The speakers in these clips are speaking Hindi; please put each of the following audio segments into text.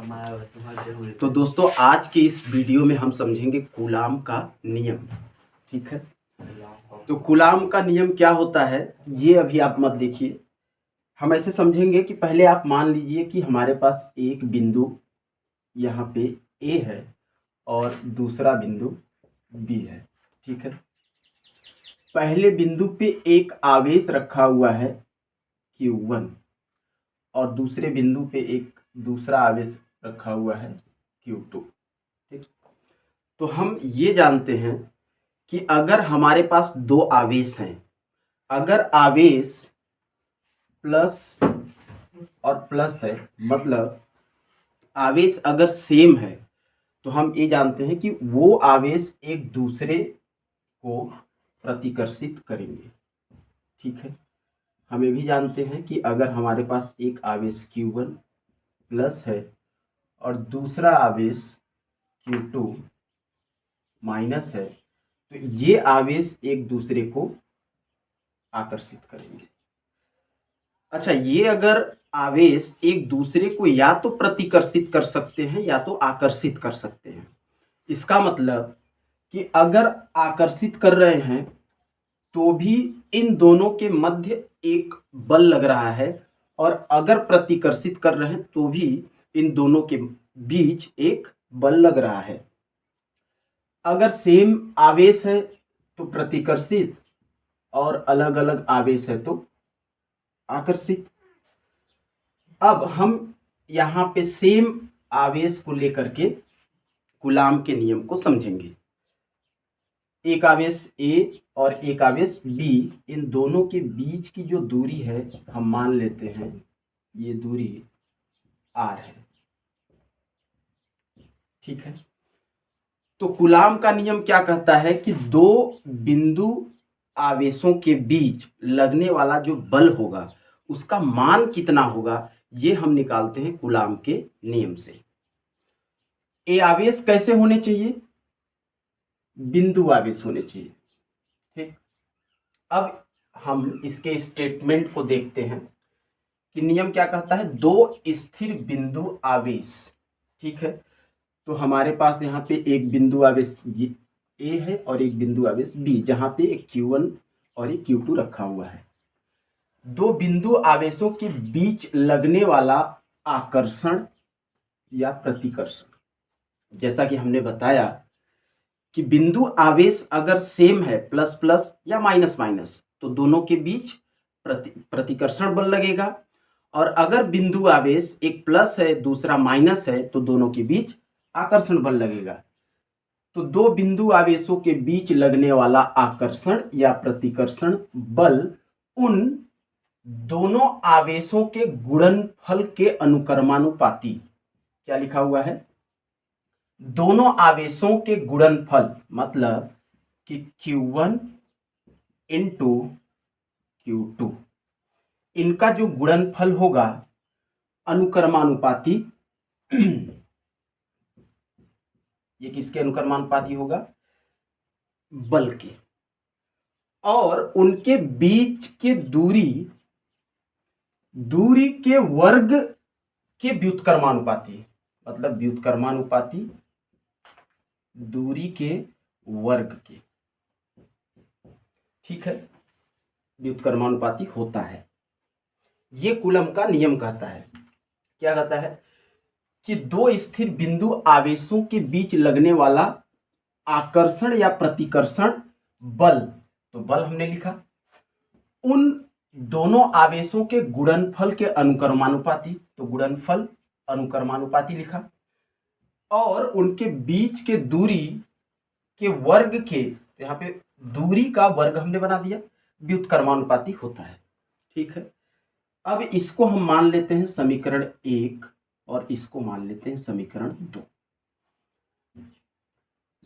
तो दोस्तों आज के इस वीडियो में हम समझेंगे कूलाम का नियम। ठीक है, तो कूलाम का नियम क्या होता है ये अभी आप मत देखिए। हम ऐसे समझेंगे कि पहले आप मान लीजिए कि हमारे पास एक बिंदु यहाँ पे ए है और दूसरा बिंदु बी है। ठीक है, पहले बिंदु पे एक आवेश रखा हुआ है Q1 और दूसरे बिंदु पे एक दूसरा आवेश रखा हुआ है Q2। ठीक, तो हम ये जानते हैं कि अगर हमारे पास दो आवेश हैं, अगर आवेश प्लस और प्लस है, मतलब आवेश अगर सेम है, तो हम ये जानते हैं कि वो आवेश एक दूसरे को प्रतिकर्षित करेंगे। ठीक है, हम ये भी जानते हैं कि अगर हमारे पास एक आवेश Q1 प्लस है और दूसरा आवेश Q2 माइनस है, तो ये आवेश एक दूसरे को आकर्षित करेंगे। अच्छा, ये अगर आवेश एक दूसरे को या तो प्रतिकर्षित कर सकते हैं या तो आकर्षित कर सकते हैं। इसका मतलब कि अगर आकर्षित कर रहे हैं तो भी इन दोनों के मध्य एक बल लग रहा है, और अगर प्रतिकर्षित कर रहे हैं तो भी इन दोनों के बीच एक बल लग रहा है। अगर सेम आवेश है तो प्रतिकर्षित, और अलग अलग आवेश है तो आकर्षित। अब हम यहाँ पे सेम आवेश को लेकर के कूलाम के नियम को समझेंगे। एक आवेश ए और एक आवेश बी, इन दोनों के बीच की जो दूरी है हम मान लेते हैं ये दूरी r है। ठीक है, तो कूलाम का नियम क्या कहता है कि दो बिंदु आवेशों के बीच लगने वाला जो बल होगा उसका मान कितना होगा, ये हम निकालते हैं कूलाम के नियम से। ए आवेश कैसे होने चाहिए? बिंदु आवेश होने चाहिए। ठीक, अब हम इसके स्टेटमेंट को देखते हैं कि नियम क्या कहता है। दो स्थिर बिंदु आवेश, ठीक है, तो हमारे पास यहाँ पे एक बिंदु आवेश ए है और एक बिंदु आवेश बी, जहाँ पे एक Q1 और एक Q2 रखा हुआ है। दो बिंदु आवेशों के बीच लगने वाला आकर्षण या प्रतिकर्षण, जैसा कि हमने बताया कि बिंदु आवेश अगर सेम है, प्लस प्लस या माइनस माइनस, तो दोनों के बीच प्रतिकर्षण बल लगेगा। और अगर बिंदु आवेश एक प्लस है दूसरा माइनस है, तो दोनों के बीच आकर्षण बल लगेगा। तो दो बिंदु आवेशों के बीच लगने वाला आकर्षण या प्रतिकर्षण बल उन दोनों आवेशों के गुणनफल के अनुक्रमानुपाती, क्या लिखा हुआ है, दोनों आवेशों के गुणनफल, मतलब कि Q1 इंटू Q2, इनका जो गुणनफल होगा अनुक्रमानुपाती, ये किसके अनुक्रमानुपाती होगा? बल के। और उनके बीच के दूरी के वर्ग के व्युत्क्रमानुपाती, मतलब व्युत्क्रमानुपाती दूरी के वर्ग के। ठीक है, व्युत्क्रमानुपाती होता है। ये कूलम का नियम कहता है। क्या कहता है कि दो स्थिर बिंदु आवेशों के बीच लगने वाला आकर्षण या प्रतिकर्षण बल, तो बल हमने लिखा, उन दोनों आवेशों के गुणनफल के अनुक्रमानुपाती, तो गुणनफल अनुक्रमानुपाती लिखा, और उनके बीच के दूरी के वर्ग के, यहाँ पे दूरी का वर्ग हमने बना दिया, व्युत्क्रमानुपाती होता है। ठीक है, अब इसको हम मान लेते हैं समीकरण 1 और इसको मान लेते हैं समीकरण 2।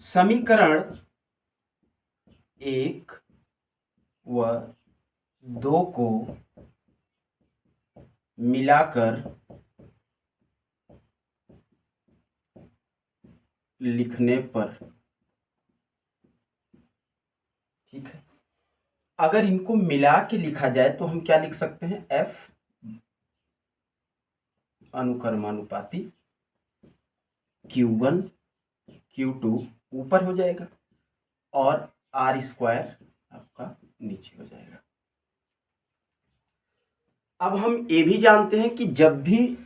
समीकरण 1 व 2 को मिलाकर लिखने पर, ठीक है, अगर इनको मिला के लिखा जाए तो हम क्या लिख सकते हैं? F अनुक्रमानुपाती Q1 Q2 ऊपर हो जाएगा और R स्क्वायर आपका नीचे हो जाएगा। अब हम ये भी जानते हैं कि जब भी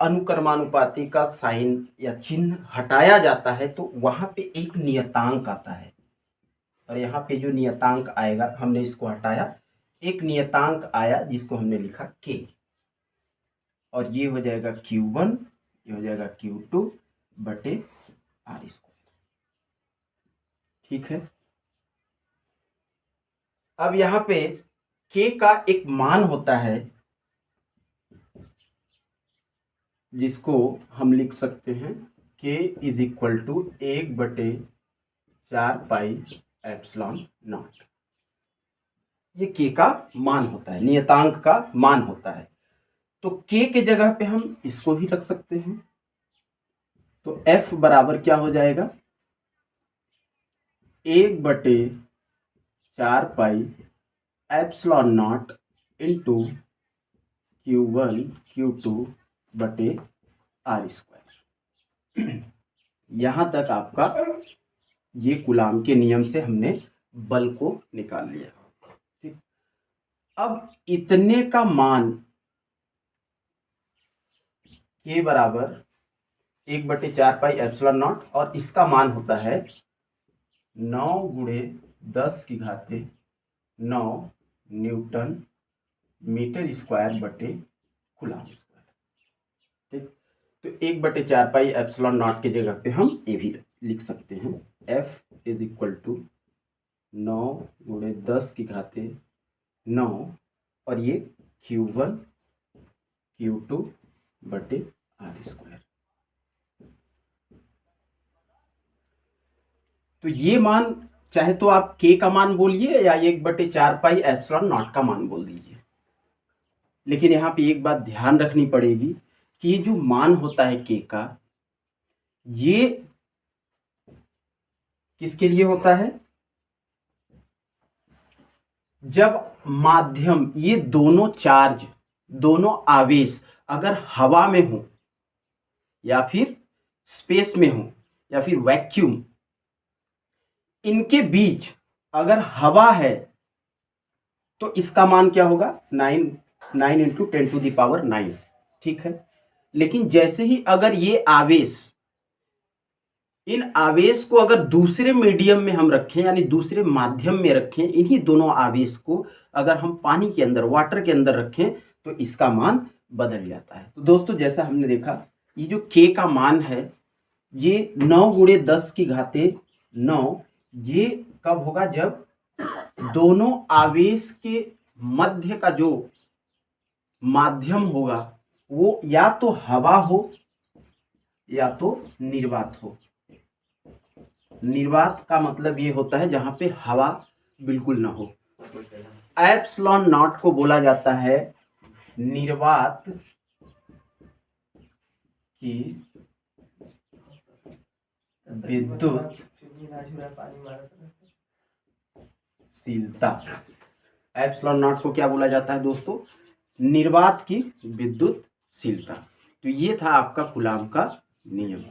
अनुक्रमानुपाती का साइन या चिन्ह हटाया जाता है तो वहां पे एक नियतांक आता है, और यहाँ पे जो नियतांक आएगा, हमने इसको हटाया, एक नियतांक आया जिसको हमने लिखा k, और ये हो जाएगा Q1, ये हो जाएगा Q2 बटे R स्क्वायर। ठीक है। अब यहाँ पे k का एक मान होता है जिसको हम लिख सकते हैं k इज इक्वल टू 1/4πε0। ये k का मान होता है, नियतांक का मान होता है। तो k के जगह पे हम इसको भी रख सकते हैं। तो f बराबर क्या हो जाएगा, 1/4πε0 इंटू Q1 Q2 बटे R स्क्वायर। यहां तक आपका ये कूलाम के नियम से हमने बल को निकाल लिया। ठीक। अब इतने का मान k बराबर 1/4πε0 और इसका मान होता है 9×10⁹ न्यूटन मीटर स्क्वायर बटे कूलाम स्क्वायर। ठीक। तो 1/4πε0 के जगह पे हम ये भी लिख सकते हैं, F इज इक्वल टू 9×10⁹ और ये Q1 Q2 बटे R स्क्वायर। तो ये मान चाहे तो आप k का मान बोलिए या 1/4πε0 का मान बोल दीजिए, लेकिन यहाँ पे एक बात ध्यान रखनी पड़ेगी कि ये जो मान होता है k का, ये किसके लिए होता है, जब माध्यम, ये दोनों चार्ज, दोनों आवेश अगर हवा में हो या फिर स्पेस में हो या फिर वैक्यूम, इनके बीच अगर हवा है तो इसका मान क्या होगा, 9 × 10⁹ ठीक है। लेकिन जैसे ही अगर ये आवेश, इन आवेश को अगर दूसरे मीडियम में हम रखें, यानी दूसरे माध्यम में रखें, इन्हीं दोनों आवेश को अगर हम पानी के अंदर, वाटर के अंदर रखें, तो इसका मान बदल जाता है। तो दोस्तों जैसा हमने देखा, ये जो k का मान है ये 9×10⁹, ये कब होगा, जब दोनों आवेश के मध्य का जो माध्यम होगा वो या तो हवा हो या तो निर्वात हो। निर्वात का मतलब ये होता है जहां पे हवा बिल्कुल ना हो। ε0 को बोला जाता है निर्वात की विद्युत शीलता। ε0 को क्या बोला जाता है दोस्तों, निर्वात की विद्युत शीलता। तो ये था आपका कूलाम का नियम।